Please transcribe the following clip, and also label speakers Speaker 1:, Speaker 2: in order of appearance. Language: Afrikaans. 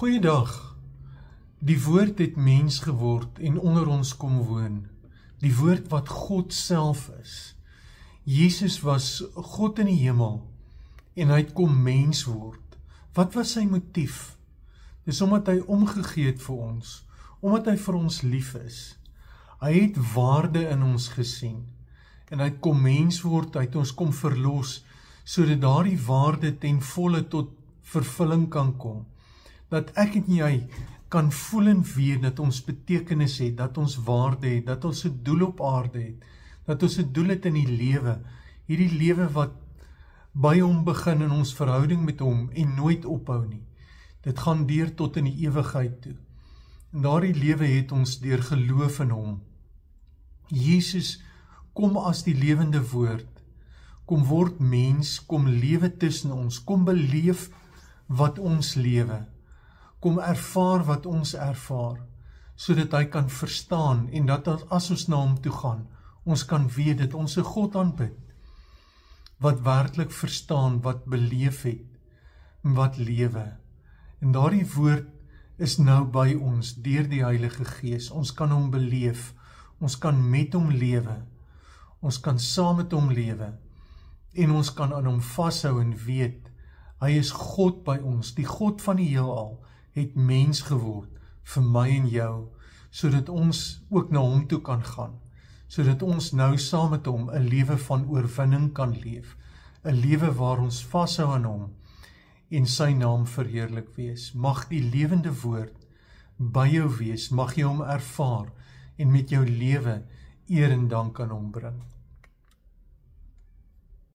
Speaker 1: Goeiedag. Die woord het mens geword en onder ons kom woon. Die woord wat God self is. Jesus was God in die hemel en hy het kom mens word. Wat was sy motief? Dis omdat hy omgegee het vir ons, omdat hy vir ons lief is. Hy het waarde in ons gesien en hy het kom mens word, hy het ons kom verlos, sodat daardie waarde ten volle tot vervulling kan kom. Dat ek en jy kan voel en weet dat ons betekenis het, dat ons waarde het, dat ons 'n doel op aarde het, dat ons 'n doel het in die lewe, hierdie lewe wat by hom begin in ons verhouding met hom en nooit ophou nie. Dit gaan deur tot in die ewigheid toe. En daardie lewe het ons deur geloof in hom. Jesus kom as die lewende woord, kom word mens, kom lewe tussen ons, kom beleef wat ons lewe, kom ervaar wat ons ervaar, sodat hy kan verstaan en dat as ons na hom toe gaan, ons kan weet dat ons 'n God aanbid, wat werklik verstaan, wat beleef het, en wat lewe. En daardie woord is nou by ons, deur die Heilige Gees. Ons kan hom beleef, ons kan met hom lewe, ons kan saam met hom lewe, en ons kan aan hom vashou en weet, hy is God by ons, die God van die heelal, het mens geword vir my en jou, sodat ons ook na hom toe kan gaan, sodat ons nou saam met hom 'n lewe van oorwinning kan leef, 'n lewe waar ons vashou aan hom en sy naam verheerlik wees. Mag die lewende woord by jou wees, mag jy hom ervaar en met jou lewe eer en dank aan hom bring.